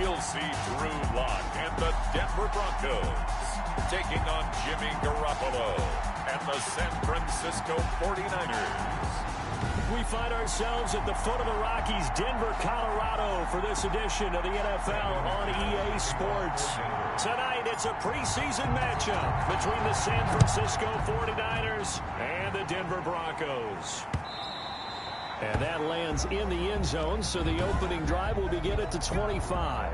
we'll see Drew Lock and the Denver Broncos taking on Jimmy Garoppolo and the San Francisco 49ers. We find ourselves at the foot of the Rockies, Denver, Colorado, for this edition of the NFL on EA Sports. Tonight, it's a preseason matchup between the San Francisco 49ers and the Denver Broncos. And that lands in the end zone, so the opening drive will begin at the 25.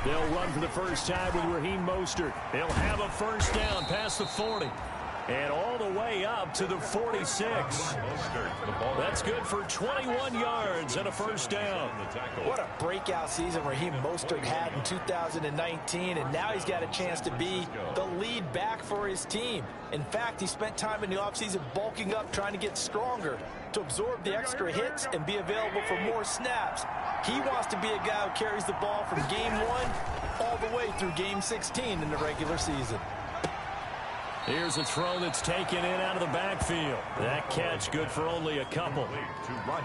They'll run for the first time with Raheem Mostert. They'll have a first down past the 40. And all the way up to the 46. That's good for 21 yards and a first down. What a breakout season Raheem Mostert had in 2019, and now he's got a chance to be the lead back for his team. In fact, he spent time in the offseason bulking up, trying to get stronger to absorb the extra hits and be available for more snaps. He wants to be a guy who carries the ball from game 1 all the way through game 16 in the regular season. Here's a throw that's taken in out of the backfield. That catch good for only a couple.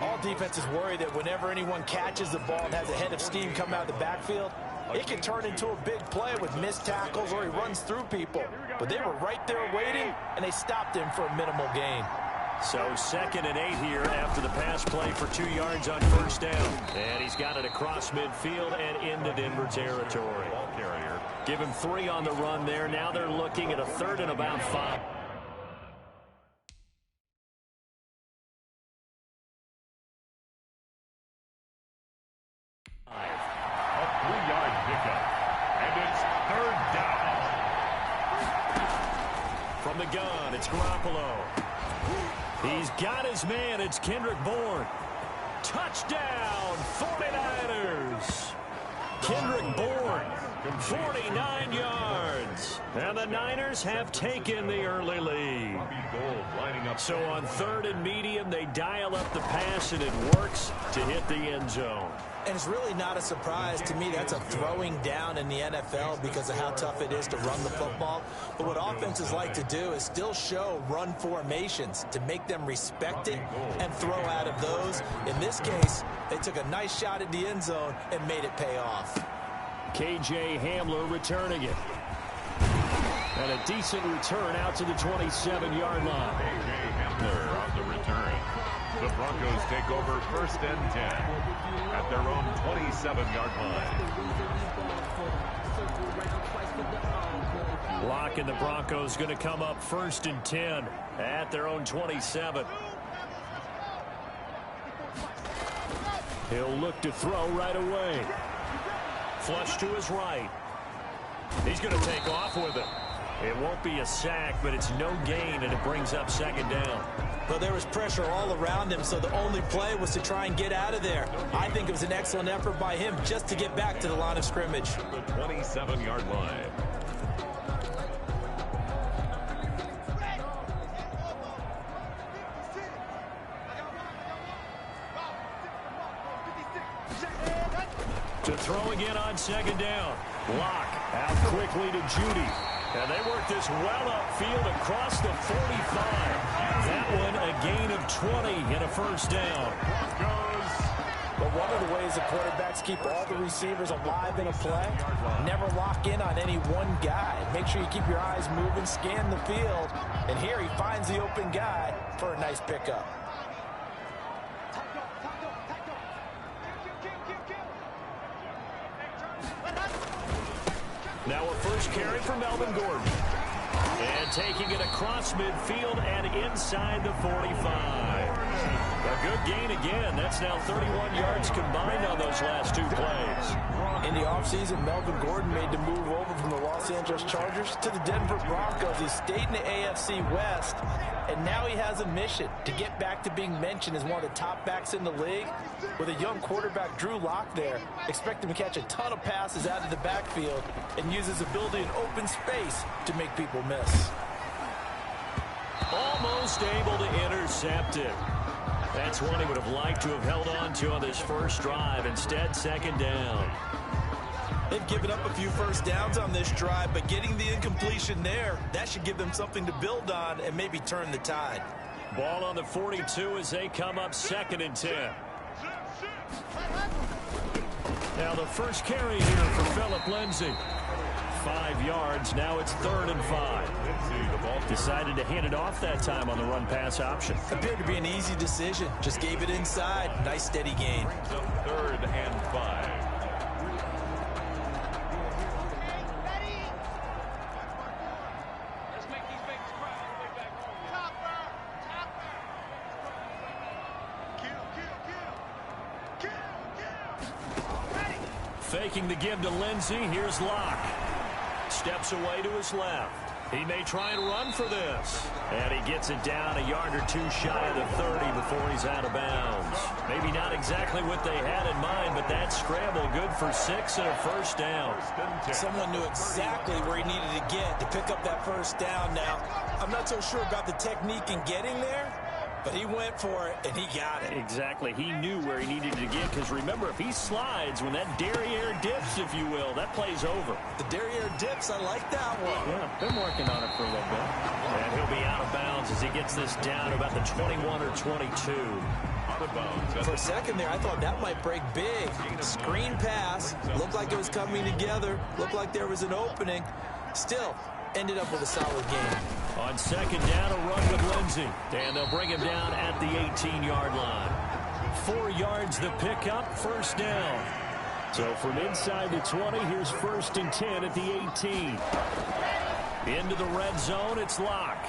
All defenses worry that whenever anyone catches the ball and has a head of steam come out of the backfield, it can turn into a big play with missed tackles or he runs through people. But they were right there waiting, and they stopped him for a minimal gain. So 2nd and 8 here after the pass play for 2 yards on first down. And he's got it across midfield and into Denver territory. Give him 3 on the run there. Now they're looking at a 3rd and about 5. A 3-yard pickup. And it's 3rd down. From the gun, it's Garoppolo. He's got his man. It's Kendrick Bourne. Touchdown, 49ers. Kendrick Bourne, 49 yards. And the Niners have taken the early lead. So on 3rd and medium, they dial up the pass, and it works to hit the end zone. And it's really not a surprise to me. That's a throwing down in the NFL because of how tough it is to run the football. But what offenses like to do is still show run formations to make them respect it and throw out of those. In this case, they took a nice shot at the end zone and made it pay off. KJ Hamler returning it. And a decent return out to the 27-yard line. KJ Hamler on the return. The Broncos take over 1st and 10 at their own 27-yard line. Lock and the Broncos going to come up 1st and 10 at their own 27. He'll look to throw right away. Flush to his right. He's going to take off with it. It won't be a sack, but it's no gain, and it brings up 2nd down. But there was pressure all around him, so the only play was to try and get out of there. I think it was an excellent effort by him just to get back to the line of scrimmage. The 27-yard line. To throw again on 2nd down. Lock out quickly to Judy. And they work this well upfield across the 45. That one a gain of 20 and a first down. But one of the ways the quarterbacks keep all the receivers alive in a play, never lock in on any one guy. Make sure you keep your eyes moving, scan the field. And here he finds the open guy for a nice pickup. Now a first carry for Melvin Gordon. And taking it across midfield and inside the 45. A good gain again. That's now 31 yards combined on those last 2 plays. In the offseason, Melvin Gordon made the move over from the Los Angeles Chargers to the Denver Broncos. He stayed in the AFC West, and now he has a mission to get back to being mentioned as one of the top backs in the league. With a young quarterback, Drew Lock, there, expect him to catch a ton of passes out of the backfield and use his ability in open space to make people miss. Almost able to intercept it. That's one he would have liked to have held on to on this first drive. Instead, second down. They've given up a few first downs on this drive, but getting the incompletion there, that should give them something to build on and maybe turn the tide. Ball on the 42 as they come up 2nd and 10. Now the first carry here for Phillip Lindsay. 5 yards. Now it's 3rd and 5. Decided to hand it off that time on the run-pass option. Appeared to be an easy decision. Just gave it inside. Nice steady gain. 3rd and 5. Faking the give to Lindsay. Here's Locke. Steps away to his left. He may try and run for this. And he gets it down a yard or two shy of the 30 before he's out of bounds. Maybe not exactly what they had in mind, but that scramble good for 6 and a first down. Someone knew exactly where he needed to get to pick up that first down. Now, I'm not so sure about the technique in getting there, but he went for it, and he got it. Exactly. He knew where he needed to get, because remember, if he slides, when that derriere dips, if you will, that play's over. The derriere dips, I like that one. Yeah, been working on it for a little bit. And he'll be out of bounds as he gets this down to about the 21 or 22. Out of bounds. For a second there, I thought that might break big. Screen pass. Looked like it was coming together. Looked like there was an opening. Still, ended up with a solid game. On 2nd down, a run with Lindsay. And they'll bring him down at the 18-yard line. 4 yards the pickup, first down. So from inside the 20, here's 1st and 10 at the 18. Into the red zone, it's Locke.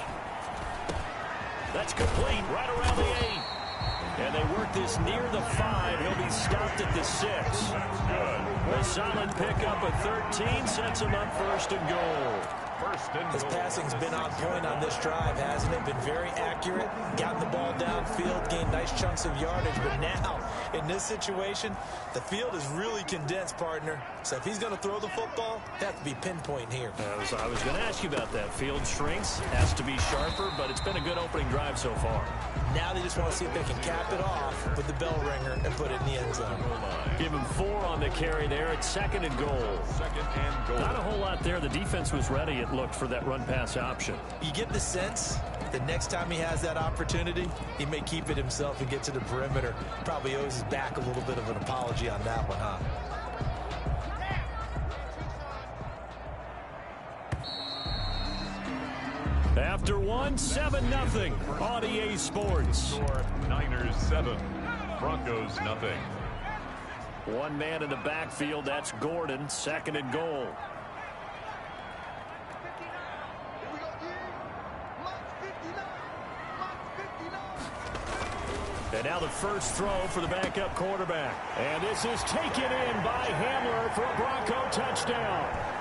That's complete right around the 8. And they work this near the 5. He'll be stopped at the 6. A solid pickup at 13 sets him up 1st and goal. His passing's been on point on this drive, hasn't it? Been very accurate, gotten the ball downfield, gained nice chunks of yardage. But now, in this situation, the field is really condensed, partner. So if he's going to throw the football, it has to be pinpoint here. I was going to ask you about that. Field shrinks, has to be sharper, but it's been a good opening drive so far. Now they just want to see if they can cap it off with the bell ringer and put it in the end zone. Give him 4 on the carry there. It's 2nd and goal. 2nd and goal. Not a whole lot there. The defense was ready, it looked, for that run-pass option. You get the sense the next time he has that opportunity, he may keep it himself and get to the perimeter. Probably owes his back a little bit of an apology on that one, huh? After one, 7-0 on EA Sports. Niners 7, Broncos 0. One man in the backfield, that's Gordon, 2nd and goal. And now the first throw for the backup quarterback. And this is taken in by Hamler for a Bronco touchdown.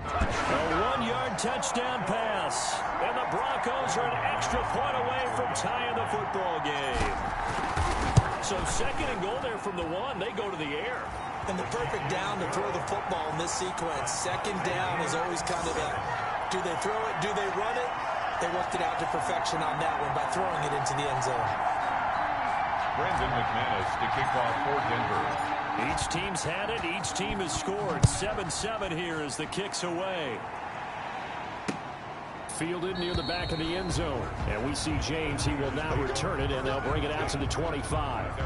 A 1-yard touchdown pass. And the Broncos are an extra point away from tying the football game. So 2nd and goal there from the 1. They go to the air. And the perfect down to throw the football in this sequence. 2nd down is always kind of that. Do they throw it? Do they run it? They worked it out to perfection on that one by throwing it into the end zone. Brandon McManus to kick off for Denver. Each team's had it. Each team has scored. 7-7 here as the kick's away. Fielded near the back of the end zone. And we see James. He will now return it, and they'll bring it out to the 25.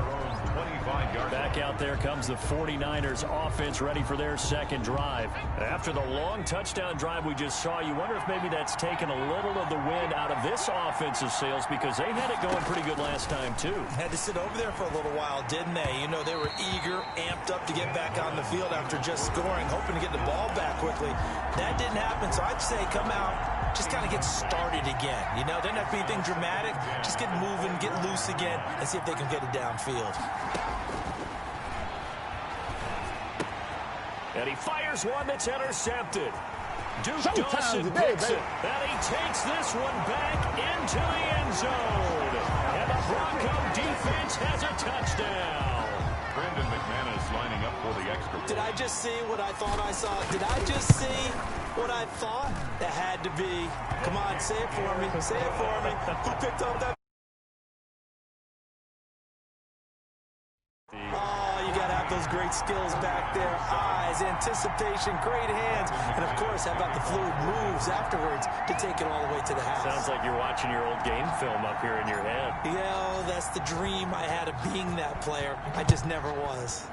Back out there comes the 49ers offense ready for their 2nd drive. After the long touchdown drive we just saw, you wonder if maybe that's taken a little of the wind out of this offensive sails, because they had it going pretty good last time, too. Had to sit over there for a little while, didn't they? You know, they were eager, amped up to get back on the field after just scoring, hoping to get the ball back quickly. That didn't happen, so I'd say come out, just kind of get started again. You know, doesn't have to be anything dramatic. Just get moving, get loose again, and see if they can get it downfield. And he fires one that's intercepted. Duke Dawson picks it. And he takes this one back into the end zone. defense has a touchdown. Brandon McManus lining up for the extra point. Did I just see what I thought I saw? Did I just see what I thought? That had to be. Come on, say it for me. Say it for me. Who picked up that? Oh, you got to have those great skills back there. Eyes, anticipation, great hands. And, of course, how about the fluid moves afterwards to take it all the way to the house? Sounds like you're watching your old game film up here in your head. Yeah, oh, that's the dream I had of being that player. I just never was.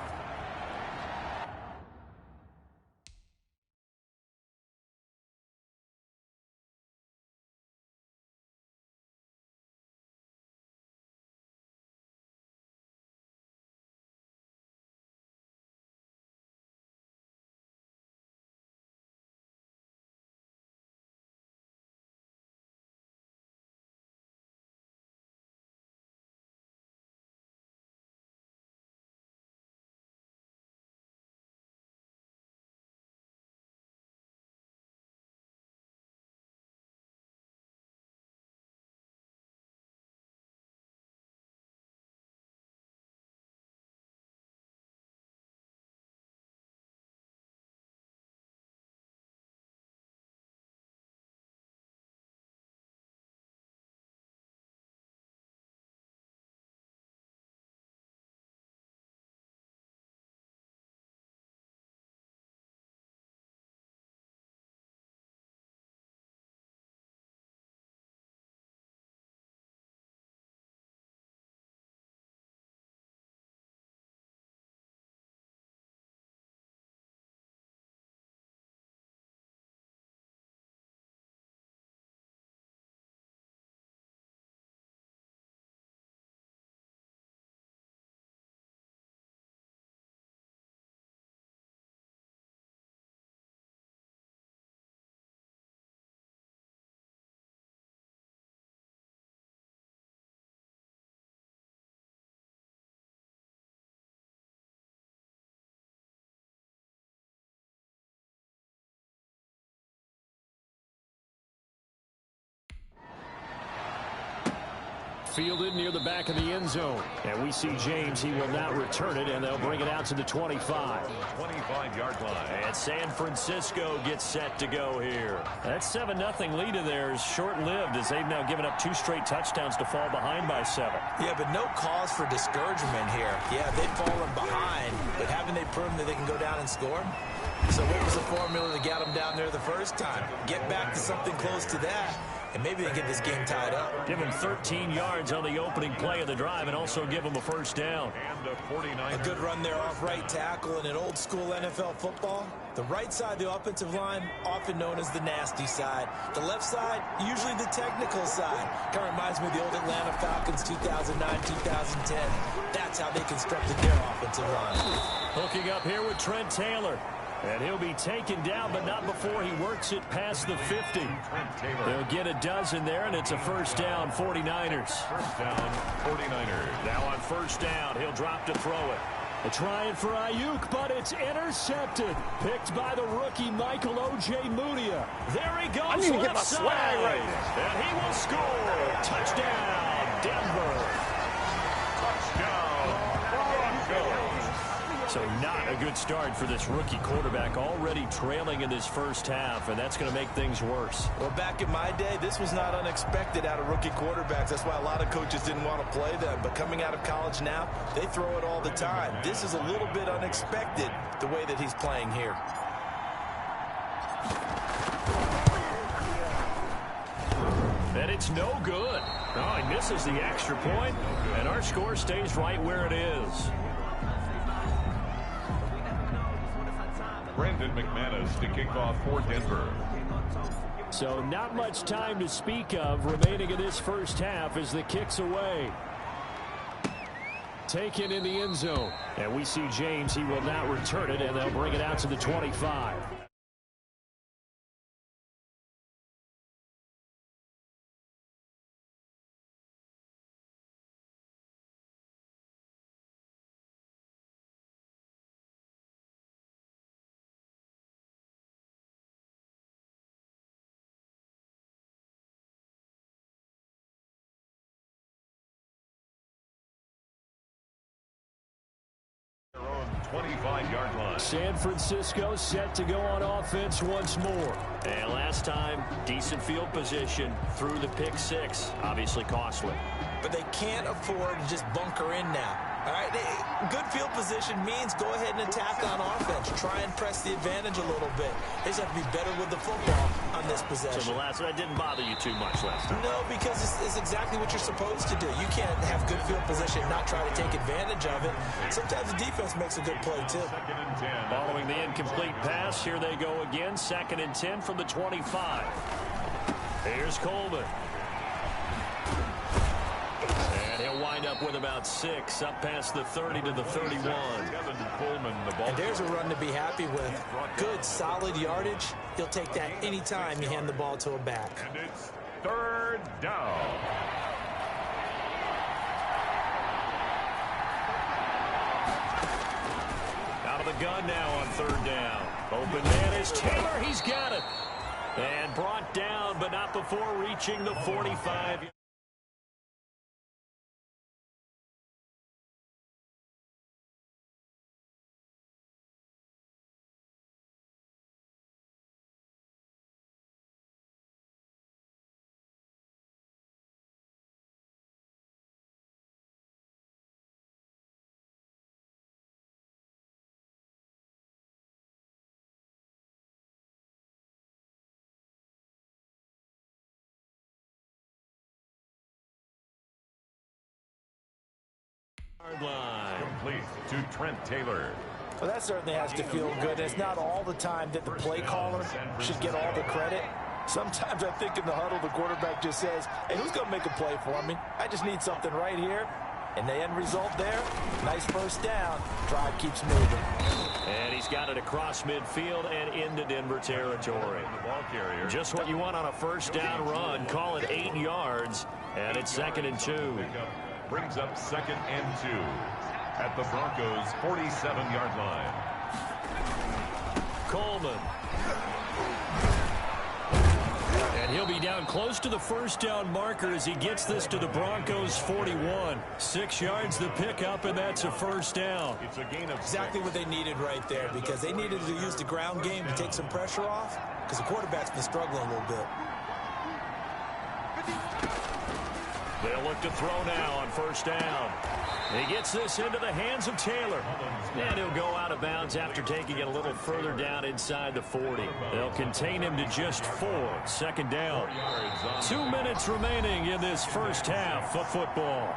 Fielded near the back of the end zone. And we see James. He will not return it, and they'll bring it out to the 25. 25-yard line. And San Francisco gets set to go here. That 7-0 lead of theirs short-lived as they've now given up 2 straight touchdowns to fall behind by 7. Yeah, but no cause for discouragement here. Yeah, they've fallen behind, but haven't they proven that they can go down and score? So what was the formula that got them down there the first time? Get back to something close to that, and maybe they get this game tied up. Give them 13 yards on the opening play of the drive and also give them a first down. And a 49. A good run there off right tackle in an old-school NFL football. The right side of the offensive line, often known as the nasty side. The left side, usually the technical side. Kind of reminds me of the old Atlanta Falcons 2009-2010. That's how they constructed their offensive line. Hooking up here with Trent Taylor. And he'll be taken down, but not before he works it past the 50. They'll get a dozen there, and it's a first down, 49ers. First down, 49ers. Now on first down, he'll drop to throw it. They're trying for Ayuk, but it's intercepted. Picked by the rookie, Michael O.J. Mudia. There he goes, I need to get my left swag side. right now. And he will score. Touchdown, Denver. Touchdown, Broncos. So not a good start for this rookie quarterback, already trailing in this first half, and that's going to make things worse. Well, back in my day, this was not unexpected out of rookie quarterbacks. That's why a lot of coaches didn't want to play them. But coming out of college now, they throw it all the time. This is a little bit unexpected, the way that he's playing here. And it's no good. Oh, he misses the extra point, and our score stays right where it is. Brandon McManus to kick off for Denver. So not much time to speak of remaining in this first half as the kick's away. Taken in the end zone. And we see James. He will not return it, and they'll bring it out to the 25. 25-yard line. San Francisco set to go on offense once more. And last time, decent field position through the pick six. Obviously costly. But they can't afford to just bunker in now. All right, good field position means go ahead and attack on offense. Try and press the advantage a little bit. They just have to be better with the football on this possession. So that didn't bother you too much last time? No, because it's exactly what you're supposed to do. You can't have good field position and not try to take advantage of it. Sometimes the defense makes a good play, too. Following the incomplete pass, here they go again. 2nd and 10 from the 25. Here's Coleman. And he'll wind up with about 6, up past the 30 to the 31. And there's a run to be happy with. Good, solid yardage. He'll take that anytime you hand the ball to a back. And it's 3rd down. Out of the gun now on 3rd down. Open man is Taylor. He's got it. And brought down, but not before reaching the 45. Line. Complete to Trent Taylor. Well, that certainly has to feel good. It's not all the time that the play caller should get all the credit. Sometimes I think in the huddle, the quarterback just says, hey, who's going to make a play for me? I just need something right here. And the end result there, nice first down. Drive keeps moving. And he's got it across midfield and into Denver territory. Just what you want on a first down run. Call it 8 yards, and it's 2nd and 2. Brings up 2nd and 2 at the Broncos' 47-yard line. Coleman. And he'll be down close to the first down marker as he gets this to the Broncos' 41. 6 yards the pickup, and that's a first down. It's a gain of exactly 6. what they needed right there, because they needed to use the ground game to take some pressure off, because the quarterback's been struggling a little bit. They'll look to throw now on first down. He gets this into the hands of Taylor. And he'll go out of bounds after taking it a little further down inside the 40. They'll contain him to just 4. 2nd down. 2 minutes remaining in this first half of football.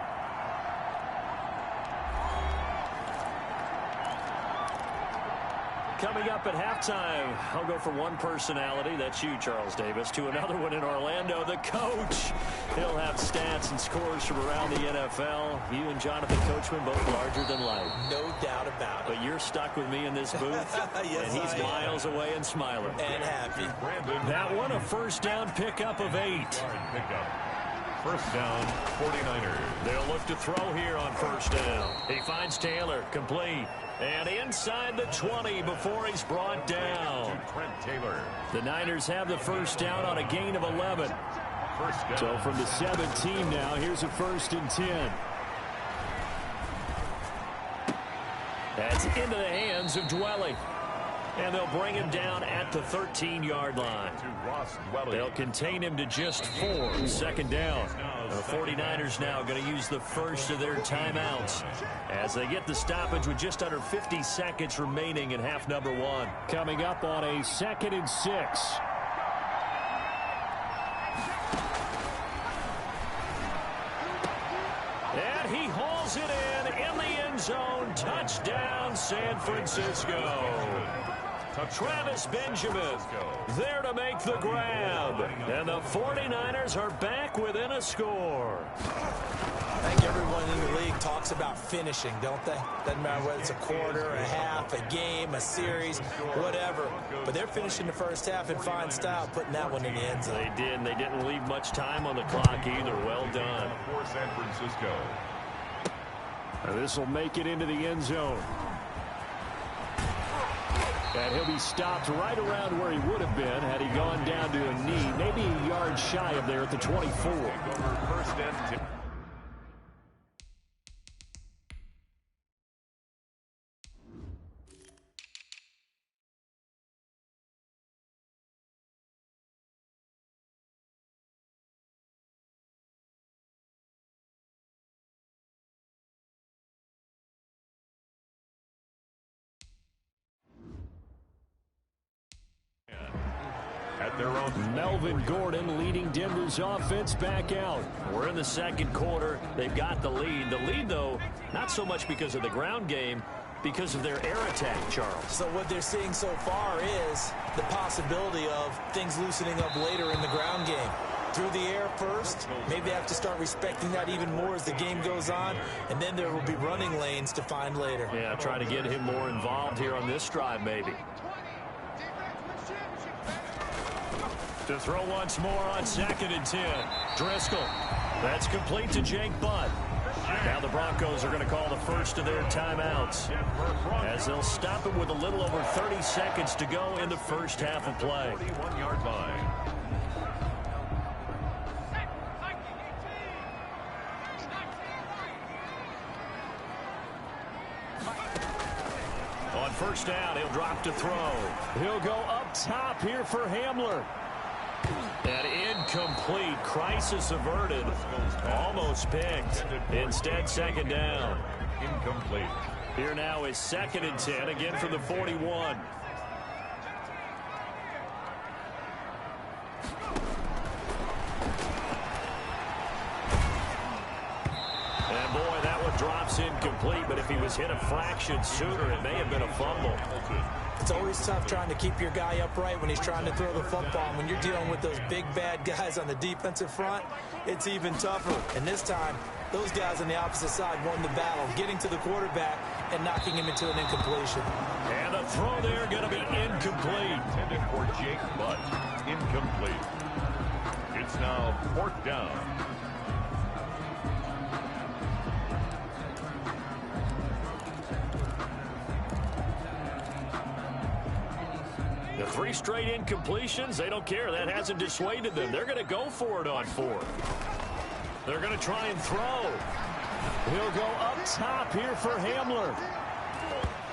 Coming up at halftime, I'll go from one personality, that's you, Charles Davis, to another one in Orlando, the coach. He'll have stats and scores from around the NFL. You and Jonathan Coachman both larger than life. No doubt about it. But you're stuck with me in this booth, yes, and he's miles away and smiling. And happy. That one a first down pickup of 8. First down, 49ers. They'll look to throw here on first down. He finds Taylor, complete. And inside the 20 before he's brought down. To Trent Taylor. The Niners have the first down on a gain of 11. First down. So from the 17 now, here's a 1st and 10. That's into the hands of Dwelly. And they'll bring him down at the 13-yard line. They'll contain him to just 4. 2nd down. The 49ers now going to use the first of their timeouts as they get the stoppage with just under 50 seconds remaining in half number 1. Coming up on a 2nd and 6. And he hauls it in the end zone. Touchdown, San Francisco. Travis Benjamin there to make the grab. And the 49ers are back within a score. I think everyone in the league talks about finishing, don't they? Doesn't matter whether it's a quarter, a half, a game, a series, whatever. But they're finishing the first half in fine style, putting that one in the end zone. They did, and they didn't leave much time on the clock either. Well done. For San Francisco. This will make it into the end zone. And he'll be stopped right around where he would have been had he gone down to a knee, maybe a yard shy of there at the 24. First and 10. at their own. Melvin Gordon leading Denver's offense back out. We're in the second quarter. They've got the lead. The lead, though, not so much because of the ground game, because of their air attack, Charles. So what they're seeing so far is the possibility of things loosening up later in the ground game. Through the air first, maybe they have to start respecting that even more as the game goes on, and then there will be running lanes to find later. Yeah, try to get him more involved here on this drive, maybe. To throw once more on 2nd and 10. Driscoll. That's complete to Jake Butt. Now the Broncos are going to call the first of their timeouts, as they'll stop it with a little over 30 seconds to go in the first half of play. 41-yard line. On first down, he'll drop to throw. He'll go up top here for Hamler. And incomplete. Crisis averted. Almost picked. Instead, 2nd down. Incomplete. Here now is 2nd and 10, again from the 41. And boy, that one drops incomplete, but if he was hit a fraction sooner, it may have been a fumble. It's always tough trying to keep your guy upright when he's trying to throw the football. And when you're dealing with those big, bad guys on the defensive front, it's even tougher. And this time, those guys on the opposite side won the battle, getting to the quarterback and knocking him into an incompletion. And the throw there going to be incomplete. Intended for Jake Butt. Incomplete. It's now 4th down. The 3 straight incompletions, they don't care. That hasn't dissuaded them. They're going to go for it on 4th. They're going to try and throw. He'll go up top here for Hamler.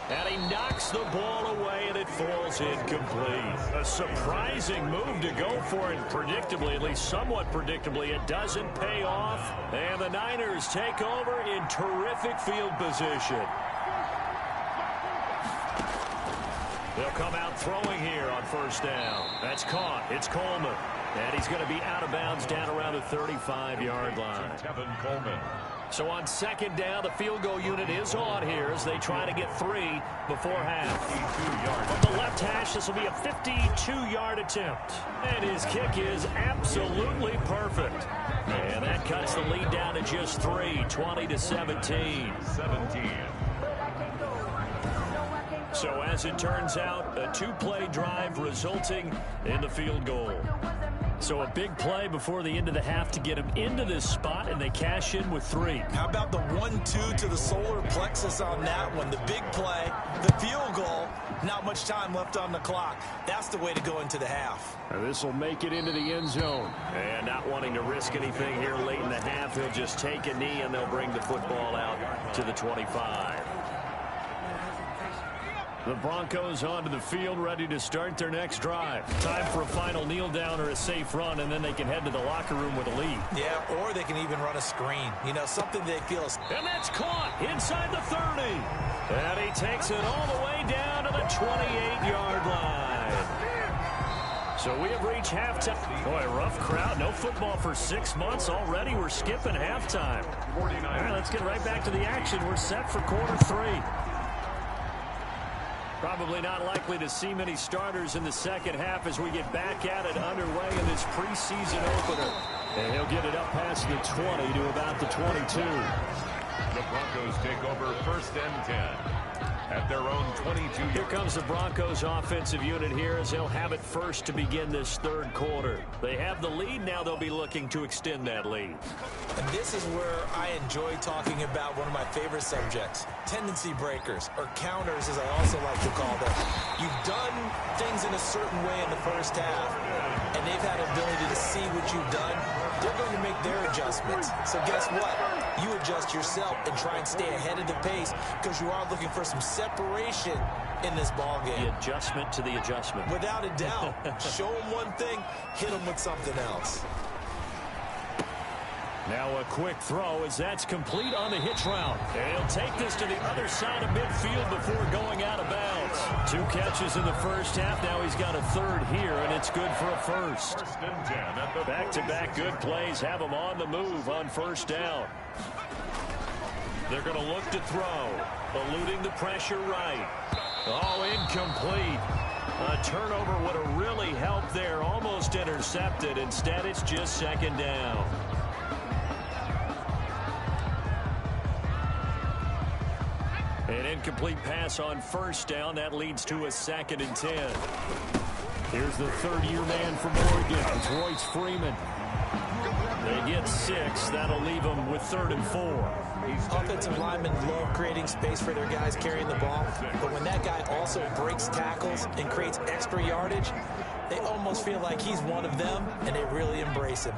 And he knocks the ball away, and it falls incomplete. A surprising move to go for it. Predictably, at least somewhat predictably, it doesn't pay off. And the Niners take over in terrific field position. They'll come out throwing here on first down. That's caught. It's Coleman. And he's going to be out of bounds down around the 35-yard line. Tevin Coleman. So on 2nd down, the field goal unit is on here as they try to get 3 before half. From the left hash, this will be a 52-yard attempt. And his kick is absolutely perfect. And that cuts the lead down to just 3, 20-17. 17. So as it turns out, a 2-play drive resulting in the field goal. So a big play before the end of the half to get them into this spot, and they cash in with 3. How about the 1-2 to the solar plexus on that one? The big play, the field goal, not much time left on the clock. That's the way to go into the half. This will make it into the end zone. And not wanting to risk anything here late in the half, he'll just take a knee, and they'll bring the football out to the 25. The Broncos onto the field, ready to start their next drive. Time for a final kneel down or a safe run, and then they can head to the locker room with a lead. Yeah, or they can even run a screen. You know, something they feel. And that's caught inside the 30. And he takes it all the way down to the 28-yard line. So we have reached halftime. Boy, rough crowd. No football for 6 months already. We're skipping halftime. All right, let's get right back to the action. We're set for quarter 3. Probably not likely to see many starters in the second half as we get back at it underway in this preseason opener. And he'll get it up past the 20 to about the 22. The Broncos take over 1st and 10 at their own 22. Here comes the Broncos offensive unit here as they'll have it first to begin this 3rd quarter. They have the lead. Now they'll be looking to extend that lead. And this is where I enjoy talking about one of my favorite subjects, tendency breakers, or counters as I also like to call them. You've done things in a certain way in the first half, and they've had an ability to see what you've done. They're going to make their adjustments. So guess what? You adjust yourself and try and stay ahead of the pace because you are looking for some separation in this ball game. The adjustment to the adjustment. Without a doubt. Show them one thing, hit them with something else. Now a quick throw as that's complete on the hitch route. And he'll take this to the other side of midfield before going out of bounds. 2 catches in the first half. Now he's got a third here, and it's good for a first. Back-to-back good plays have him on the move on first down. They're going to look to throw. Eluding the pressure right. Oh, incomplete. A turnover would have really helped there. Almost intercepted. Instead, it's just second down. An incomplete pass on first down. That leads to a 2nd and 10. Here's the third-year man from Oregon. It's Royce Freeman. They get 6. That'll leave them with 3rd and 4. Offensive linemen love creating space for their guys carrying the ball. But when that guy also breaks tackles and creates extra yardage, they almost feel like he's one of them, and they really embrace him.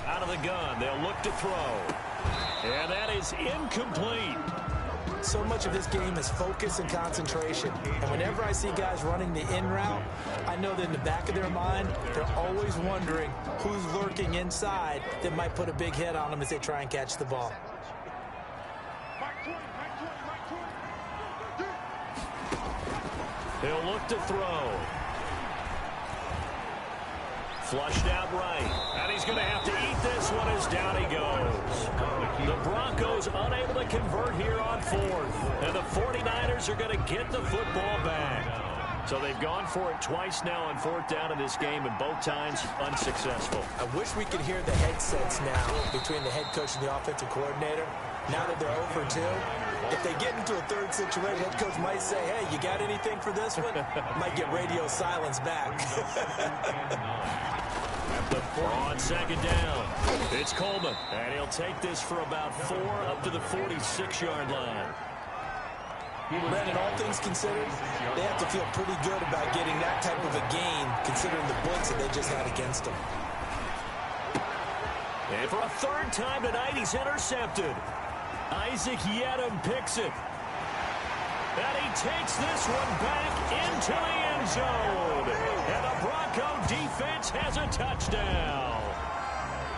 Out of the gun, they'll look to throw. And that is incomplete. So much of this game is focus and concentration. And whenever I see guys running the in route, I know that in the back of their mind, they're always wondering who's lurking inside that might put a big hit on them as they try and catch the ball. They'll look to throw. Flushed out right. And he's going to have to eat this one as down he goes. The Broncos unable to convert here on 4th. And the 49ers are going to get the football back. So they've gone for it twice now on 4th down in this game, and both times unsuccessful. I wish we could hear the headsets now between the head coach and the offensive coordinator. Now that they're 0 for 2, if they get into a third situation, head coach might say, hey, you got anything for this one? Might get radio silence back. On 2nd down, it's Coleman, and he'll take this for about 4 up to the 46-yard line. Brandon, all things considered, they have to feel pretty good about getting that type of a gain, considering the blitz that they just had against them. And for a 3rd time tonight, he's intercepted. Isaac Yedem picks it. And he takes this one back into the end zone. And the Bronco defense has a touchdown.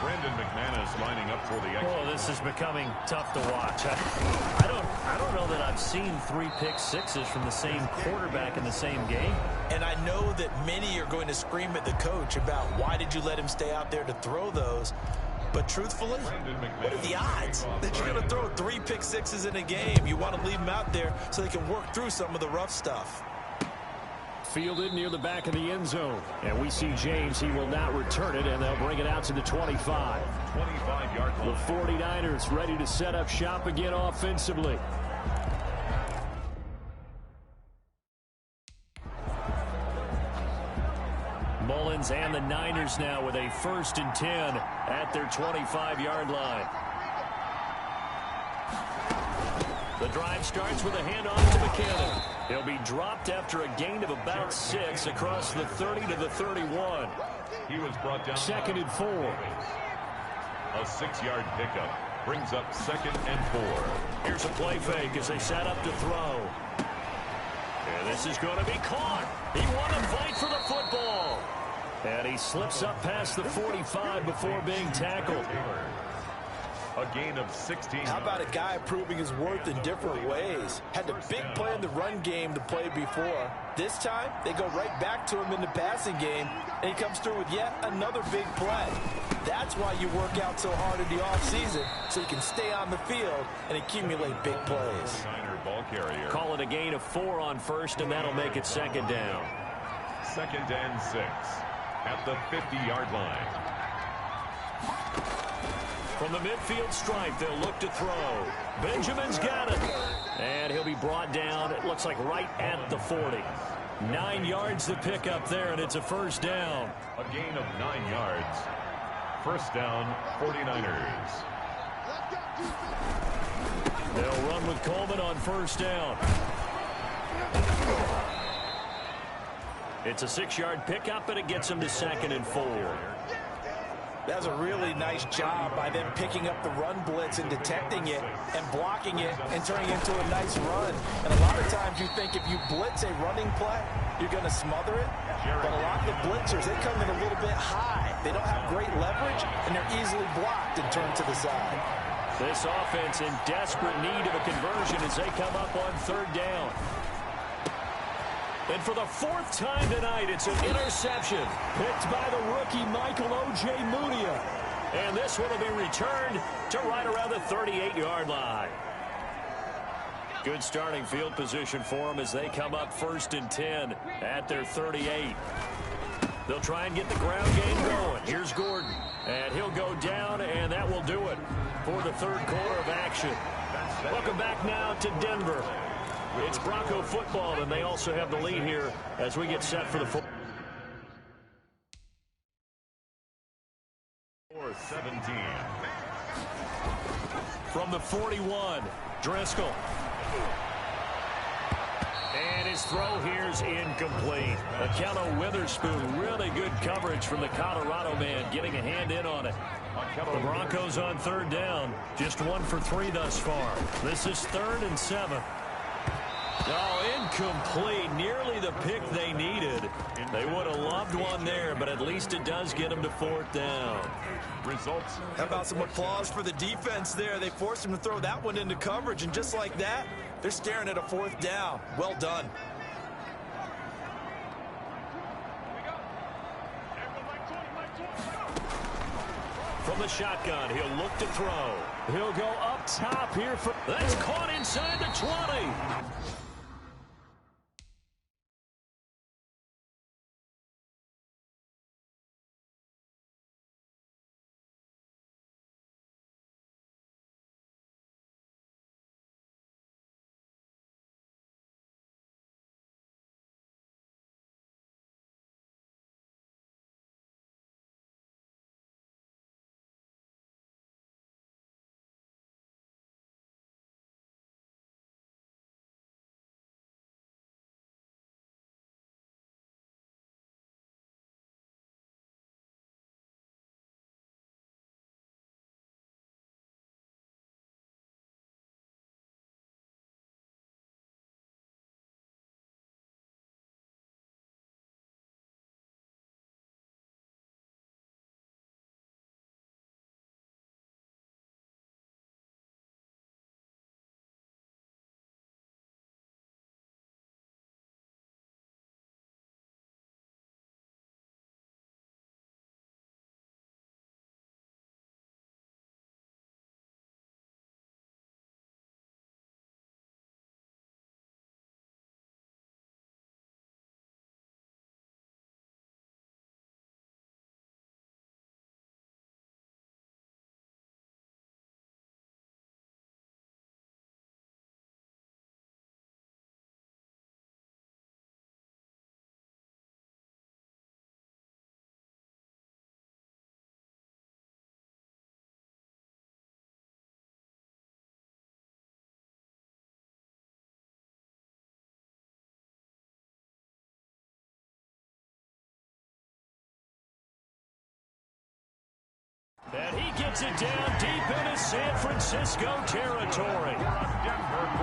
Brandon McManus lining up for the extra. Oh, this is becoming tough to watch. I don't know that I've seen 3 pick sixes from the same quarterback in the same game. And I know that many are going to scream at the coach about why did you let him stay out there to throw those. But truthfully, what are the odds that you're going to throw 3 pick sixes in a game? You want to leave them out there so they can work through some of the rough stuff. Fielded near the back of the end zone. And we see James. He will not return it, and they'll bring it out to the 25. 25-yard line. The 49ers ready to set up shop again offensively. Mullins and the Niners now with a 1st and 10 at their 25-yard line. The drive starts with a handoff to McKinnon. He'll be dropped after a gain of about 6 across the 30 to the 31. He was brought down. 2nd and 4. A 6-yard pickup brings up 2nd and 4. Here's a play fake as they set up to throw. And this is going to be caught. He won the fight for the football. And he slips up past the 45 before being tackled. A gain of 16. How about a guy proving his worth in different ways? Had the big play in the run game to play before. This time, they go right back to him in the passing game, and he comes through with yet another big play. That's why you work out so hard in the offseason, so you can stay on the field and accumulate big plays. Ball carrier. Call it a gain of 4 on 1st, and that'll make it 2nd down. 2nd and 6 at the 50-yard line. From the midfield stripe, they'll look to throw. Benjamin's got it. And he'll be brought down, it looks like right at the 40. 9 yards to pick up there, and it's a 1st down. A gain of 9 yards. 1st down, 49ers. They'll run with Coleman on 1st down. It's a 6-yard pickup, and it gets him to 2nd and 4. That was a really nice job by them picking up the run blitz and detecting it and blocking it and turning it into a nice run. And a lot of times you think if you blitz a running play, you're going to smother it. But a lot of the blitzers, they come in a little bit high. They don't have great leverage, and they're easily blocked and turned to the side. This offense in desperate need of a conversion as they come up on third down. And for the fourth time tonight, it's an interception picked by the rookie Michael O.J. Mudia. And this one will be returned to right around the 38-yard line. Good starting field position for them as they come up 1st and 10 at their 38. They'll try and get the ground game going. Here's Gordon. And he'll go down, and that will do it for the third quarter of action. Welcome back now to Denver. It's Bronco football, and they also have the lead here as we get set for the fourth. 17. From the 41, Driscoll. And his throw here's incomplete. Akello Witherspoon, really good coverage from the Colorado man, getting a hand in on it. The Broncos on third down, just 1 for 3 thus far. This is 3rd and 7. Oh, incomplete. Nearly the pick they needed. They would have loved one there, but at least it does get them to 4th down. Results. How about some applause for the defense there? They forced him to throw that one into coverage, and just like that, they're staring at a 4th down. Well done. From the shotgun, he'll look to throw. He'll go up top here. That's caught inside the 20. And he gets it down deep into San Francisco territory.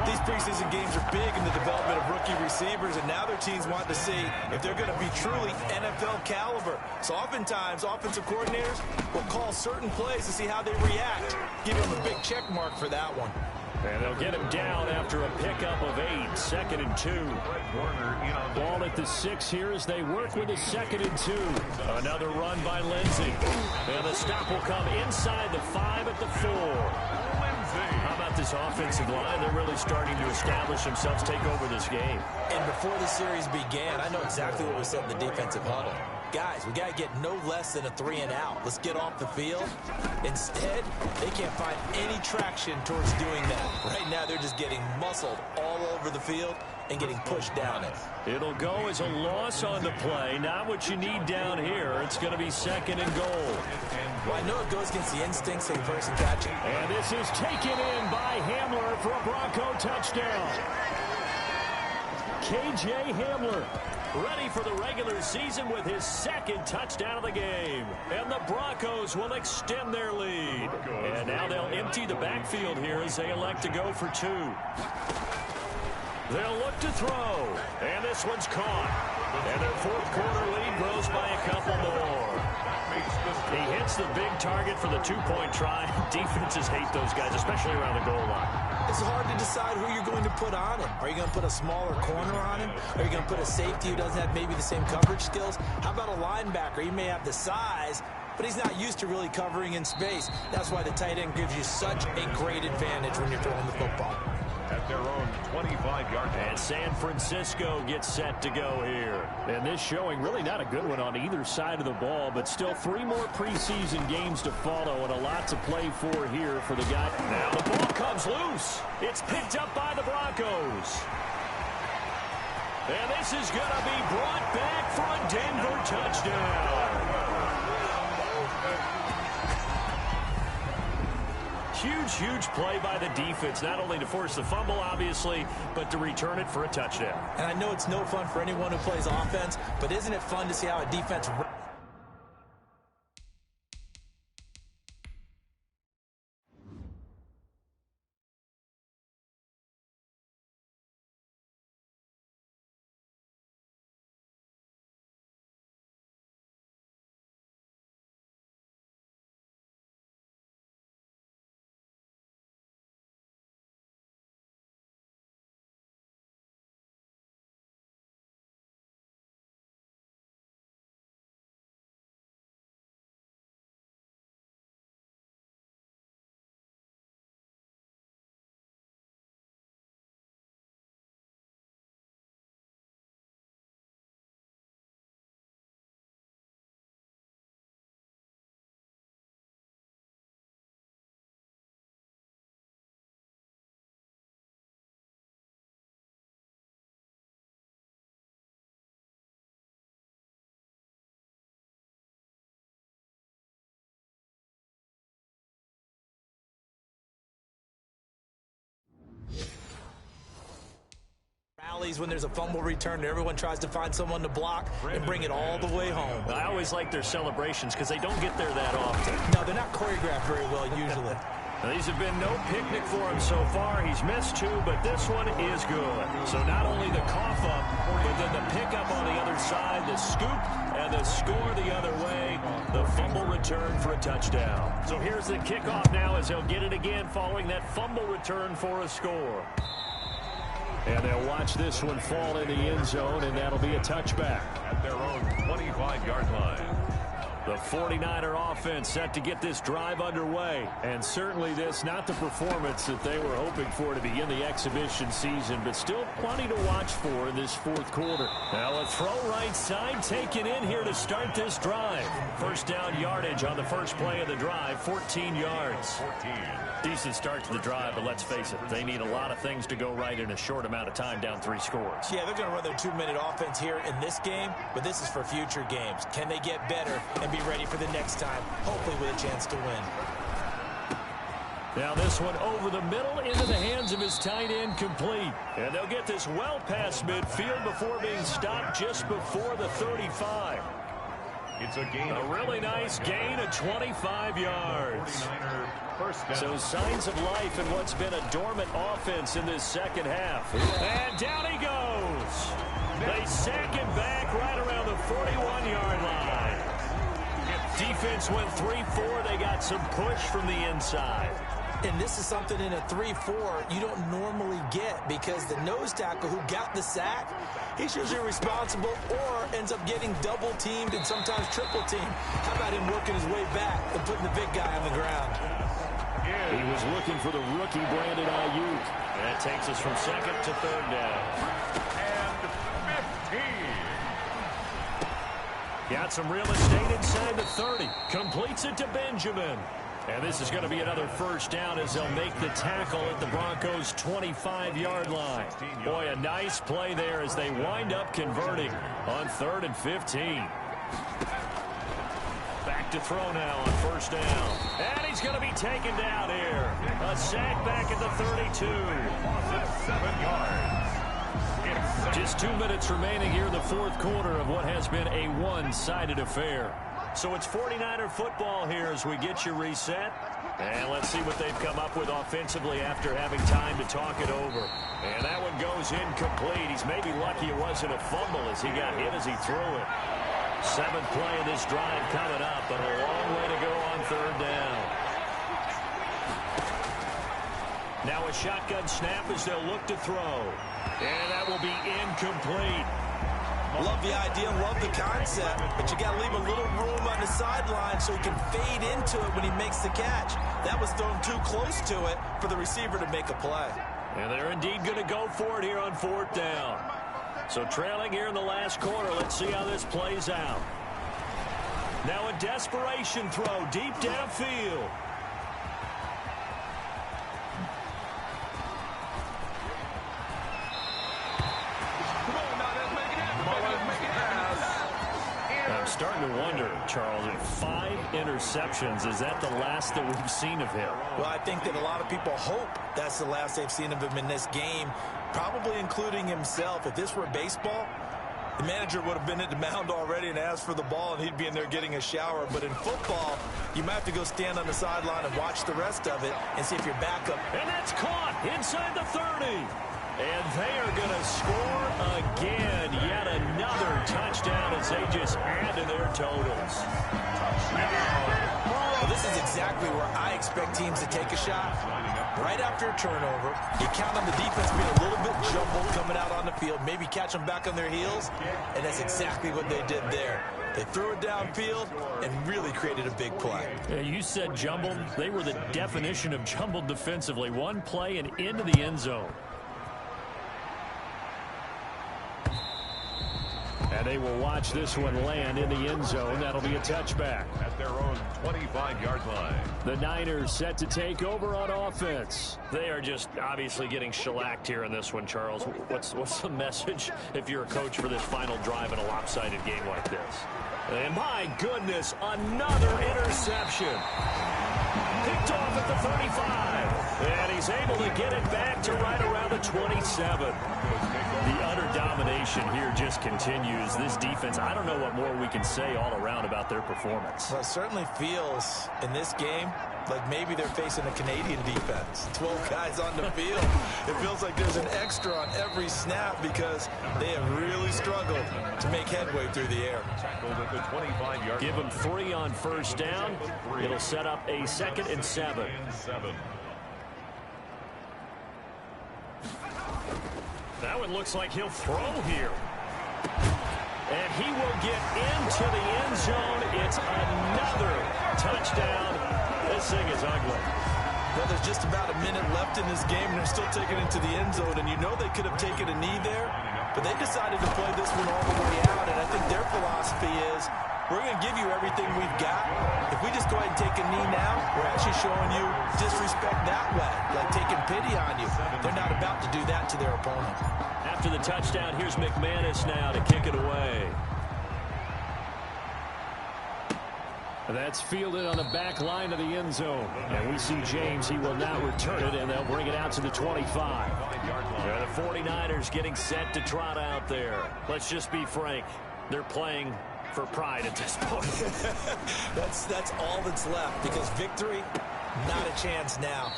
These preseason games are big in the development of rookie receivers, and now their teams want to see if they're going to be truly NFL caliber. So oftentimes, offensive coordinators will call certain plays to see how they react. Give them a big check mark for that one. And they'll get him down after a pickup of 8, 2nd and 2. Ball at the 6 here as they work with a 2nd and 2. Another run by Lindsey. And the stop will come inside the 5 at the 4. How about this offensive line? They're really starting to establish themselves, take over this game. And before the series began, I know exactly what we said in the defensive huddle. Guys, we got to get no less than a 3 and out. Let's get off the field. Instead, they can't find any traction towards doing that. Right now, they're just getting muscled all over the field and getting pushed down it. It'll go as a loss on the play. Not what you need down here. It's going to be 2nd and goal. Well, I know it goes against the instincts of the person catching. And this is taken in by Hamler for a Bronco touchdown. K.J. Hamler ready for the regular season with his second touchdown of the game. And the Broncos will extend their lead. And now they'll empty the backfield here as they elect to go for 2. They'll look to throw. And this one's caught. And their fourth quarter lead grows by a couple more. He hits the big target for the 2-point try. Defenses hate those guys, especially around the goal line. It's hard to decide who you're going to put on him. Are you going to put a smaller corner on him? Are you going to put a safety who doesn't have maybe the same coverage skills? How about a linebacker? He may have the size, but he's not used to really covering in space. That's why the tight end gives you such a great advantage when you're throwing the football. At their own 25-yard line. And San Francisco gets set to go here. And this showing really not a good one on either side of the ball, but still 3 more preseason games to follow and a lot to play for here for the guy. Now the ball comes loose. It's picked up by the Broncos. And this is going to be brought back for a Denver touchdown. Huge play by the defense, not only to force the fumble, obviously, but to return it for a touchdown. And I know it's no fun for anyone who plays offense, but isn't it fun to see how a defense... When there's a fumble return, everyone tries to find someone to block and bring it all the way home. I always like their celebrations because they don't get there that often. No, they're not choreographed very well usually. Now, these have been no picnic for him so far. He's missed 2, but this one is good. So not only the cough up, but then the pickup on the other side, the scoop, and the score the other way. The fumble return for a touchdown. So here's the kickoff now as he'll get it again following that fumble return for a score. And they'll watch this one fall in the end zone, and that'll be a touchback. At their own 25-yard line. The 49er offense set to get this drive underway. And certainly this, not the performance that they were hoping for to begin the exhibition season, but still plenty to watch for in this fourth quarter. Now a throw right side taken in here to start this drive. First down yardage on the first play of the drive, 14 yards. 14. Decent start to the drive, but let's face it, they need a lot of things to go right in a short amount of time, down 3 scores. Yeah, they're going to run their 2-minute offense here in this game, but this is for future games. Can they get better and be ready for the next time, hopefully with a chance to win? Now this one over the middle into the hands of his tight end, complete. And they'll get this well past midfield before being stopped just before the 35. It's a gain. A really nice gain of 25 yards. So signs of life in what's been a dormant offense in this second half. And down he goes. They sack him back right around the 41-yard line. Defense went 3-4. They got some push from the inside. And this is something in a 3-4 you don't normally get, because the nose tackle who got the sack, he's usually responsible or ends up getting double teamed and sometimes triple teamed. How about him working his way back and putting the big guy on the ground? He was looking for the rookie Brandon Ayuk. And that takes us from second to third down. And 15. Got some real estate inside the 30. Completes it to Benjamin. And this is going to be another first down as they'll make the tackle at the Broncos' 25-yard line. Boy, a nice play there as they wind up converting on 3rd and 15. Back to throw now on first down. And he's going to be taken down here. A sack back at the 32. 7 yards. It's Just 2 minutes remaining here in the fourth quarter of what has been a one-sided affair. So it's 49er football here as we get you reset. And let's see what they've come up with offensively after having time to talk it over. And that one goes incomplete. He's maybe lucky it wasn't a fumble as he got hit as he threw it. 7th play of this drive coming up, but a long way to go on third down. Now a shotgun snap as they'll look to throw. And that will be incomplete. Love the idea, love the concept, but you got to leave a little room on the sideline so he can fade into it when he makes the catch. That was thrown too close to it for the receiver to make a play. And they're indeed going to go for it here on fourth down. So trailing here in the last quarter, let's see how this plays out. Now a desperation throw deep downfield. I'm starting to wonder, Charles, if 5 interceptions, is that the last that we've seen of him? Well, I think that a lot of people hope that's the last they've seen of him in this game, probably including himself. If this were baseball, the manager would have been at the mound already and asked for the ball, and he'd be in there getting a shower. But in football, you might have to go stand on the sideline and watch the rest of it and see if you're back up. And that's caught inside the 30. And they are going to score again. Yet another touchdown as they just add to their totals. Well, this is exactly where I expect teams to take a shot. Right after a turnover, you count on the defense being a little bit jumbled coming out on the field, maybe catch them back on their heels, and that's exactly what they did there. They threw it downfield and really created a big play. Yeah, you said jumbled. They were the definition of jumbled defensively. One play and into the end zone. And they will watch this one land in the end zone. That'll be a touchback. At their own 25-yard line. The Niners set to take over on offense. They are just obviously getting shellacked here in this one, Charles. What's the message if you're a coach for this final drive in a lopsided game like this? And my goodness, another interception. Picked off at the 35. And he's able to get it back to right around the 27. The utter domination here just continues. This defense, I don't know what more we can say all around about their performance. Well, it certainly feels in this game like maybe they're facing a Canadian defense. 12 guys on the field. It feels like there's an extra on every snap because they have really struggled to make headway through the air. Give them 3 on first down. It'll set up a 2nd and 7. That one looks like he'll throw here. And he will get into the end zone. It's another touchdown. This thing is ugly. Well, there's just about a minute left in this game, and they're still taking it to the end zone. And you know they could have taken a knee there, but they decided to play this one all the way out. And I think their philosophy is, we're going to give you everything we've got. If we just go ahead and take a knee now, we're actually showing you disrespect that way, like taking pity on you. They're not about to do that to their opponent. After the touchdown, here's McManus now to kick it away. That's fielded on the back line of the end zone. And we see James. He will now return it, and they'll bring it out to the 25. The 49ers getting set to trot out there. Let's just be frank. They're playing for pride at this point. That's all that's left, because victory, not a chance now.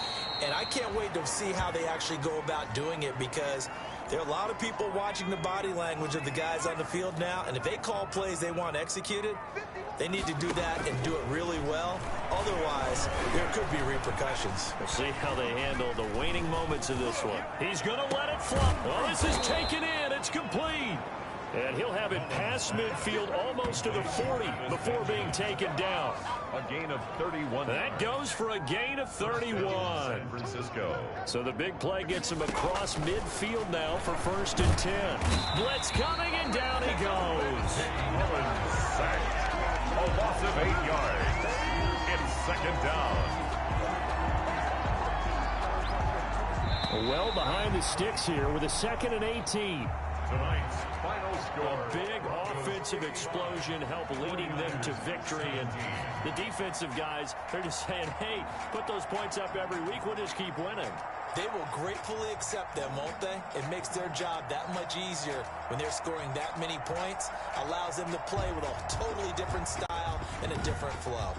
And I can't wait to see how they actually go about doing it, because there are a lot of people watching the body language of the guys on the field now, and if they call plays they want executed, they need to do that and do it really well. Otherwise, there could be repercussions. We'll see how they handle the waning moments of this one. He's going to let it flop. Oh, this is taken in. It's complete. And he'll have it past midfield almost to the 40 before being taken down. A gain of 31. That goes for a gain of 31. San Francisco. So the big play gets him across midfield now for 1st and 10. Blitz coming, and down he goes. Sacked. A loss of 8 yards. It's 2nd down. Well behind the sticks here with a 2nd and 18. Tonight's final score. A big offensive explosion helped leading them to victory. And the defensive guys, they're just saying, hey, put those points up every week. We'll just keep winning. They will gratefully accept them, won't they? It makes their job that much easier when they're scoring that many points. Allows them to play with a totally different style and a different flow.